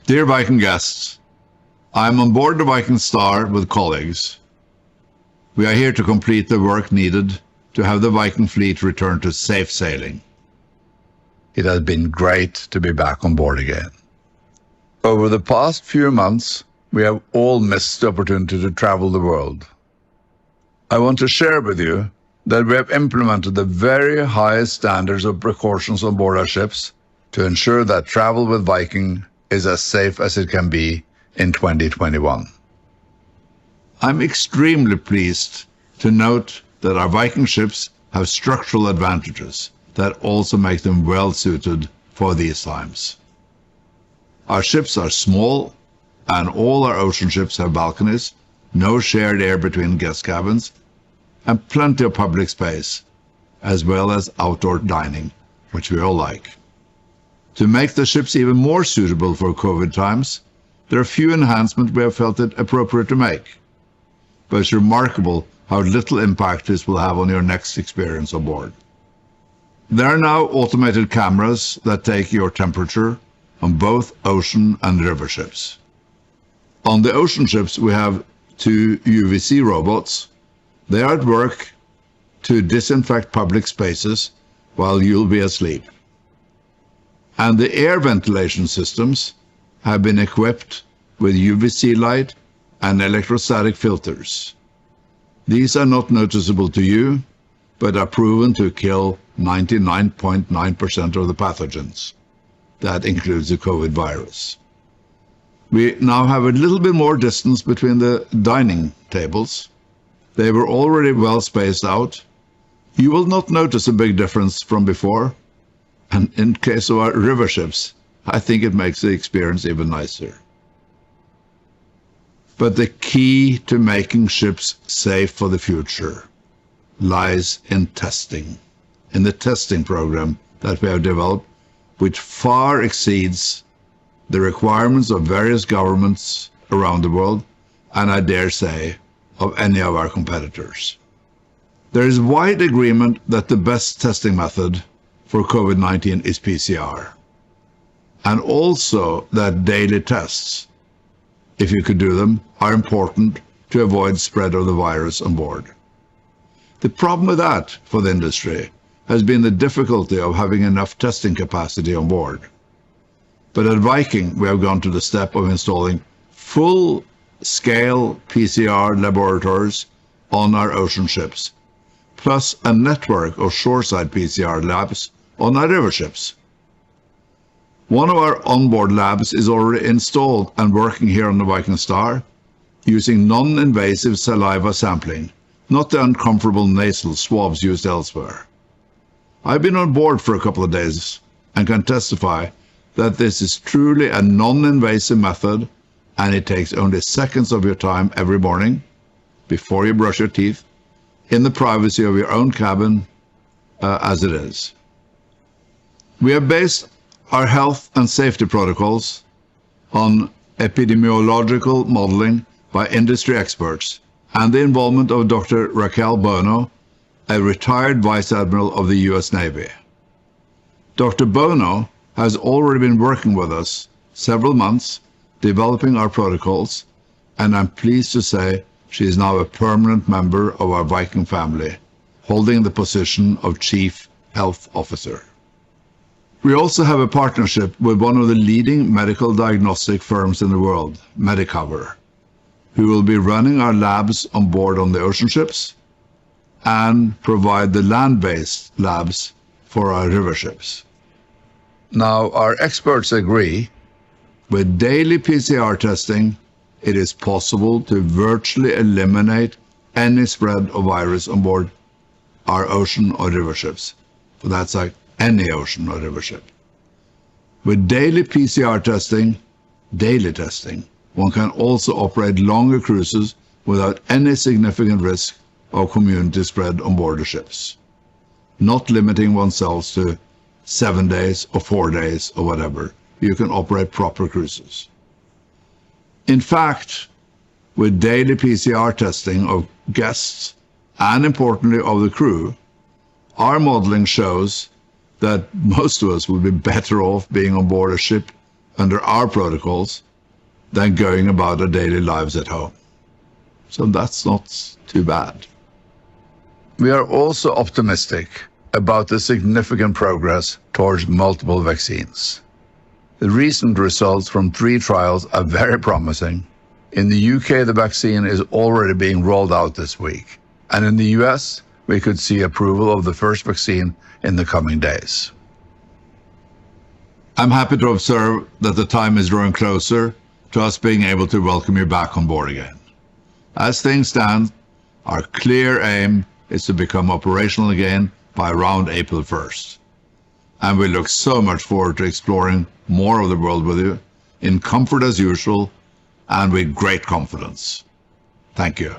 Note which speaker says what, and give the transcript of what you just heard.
Speaker 1: Dear Viking guests, I am on board the Viking Star with colleagues. We are here to complete the work needed to have the Viking fleet return to safe sailing. It has been great to be back on board again. Over the past few months, we have all missed the opportunity to travel the world. I want to share with you that we have implemented the very highest standards of precautions on board our ships to ensure that travel with Viking is as safe as it can be in 2021. I'm extremely pleased to note that our Viking ships have structural advantages that also make them well suited for these times. Our ships are small, and all our ocean ships have balconies, no shared air between guest cabins, and plenty of public space, as well as outdoor dining, which we all like. To make the ships even more suitable for COVID times, there are a few enhancements we have felt it appropriate to make. But it's remarkable how little impact this will have on your next experience on board. There are now automated cameras that take your temperature on both ocean and river ships. On the ocean ships, we have 2 UVC robots. They are at work to disinfect public spaces while you'll be asleep. And the air ventilation systems have been equipped with UVC light and electrostatic filters. These are not noticeable to you, but are proven to kill 99.9% of the pathogens. That includes the COVID virus. We now have a little bit more distance between the dining tables. They were already well spaced out. You will not notice a big difference from before. And in case of our river ships, I think it makes the experience even nicer. But the key to making ships safe for the future lies in testing, in the testing program that we have developed, which far exceeds the requirements of various governments around the world, and I dare say, of any of our competitors. There is wide agreement that the best testing method for COVID-19 is PCR, and also that daily tests, if you could do them, are important to avoid spread of the virus on board. The problem with that for the industry has been the difficulty of having enough testing capacity on board. But at Viking, we have gone to the step of installing full-scale PCR laboratories on our ocean ships, plus a network of shoreside PCR labs on our river ships. One of our onboard labs is already installed and working here on the Viking Star, using non-invasive saliva sampling, not the uncomfortable nasal swabs used elsewhere. I've been on board for a couple of days and can testify that this is truly a non-invasive method, and it takes only seconds of your time every morning, before you brush your teeth, in the privacy of your own cabin, as it is. We have based our health and safety protocols on epidemiological modeling by industry experts and the involvement of Dr. Raquel Bono, a retired Vice Admiral of the US Navy. Dr. Bono has already been working with us several months, developing our protocols, and I'm pleased to say she is now a permanent member of our Viking family, holding the position of Chief Health Officer. We also have a partnership with one of the leading medical diagnostic firms in the world, Medicover, who will be running our labs on board on the ocean ships and provide the land-based labs for our river ships. Now, our experts agree, with daily PCR testing, it is possible to virtually eliminate any spread of virus on board our ocean or river ships. But that's like any ocean or river ship. With daily PCR testing, one can also operate longer cruises without any significant risk of community spread on board the ships, not limiting oneself to 7 days or 4 days or whatever. You can operate proper cruises. In fact, with daily PCR testing of guests and importantly of the crew, our modeling shows that most of us will be better off being on board a ship under our protocols than going about our daily lives at home. So that's not too bad. We are also optimistic about the significant progress towards multiple vaccines. The recent results from 3 trials are very promising. In the UK, the vaccine is already being rolled out this week. And in the US, we could see approval of the first vaccine in the coming days. I'm happy to observe that the time is drawing closer to us being able to welcome you back on board again. As things stand, our clear aim is to become operational again by around April 1st. And we look so much forward to exploring more of the world with you, in comfort as usual, and with great confidence. Thank you.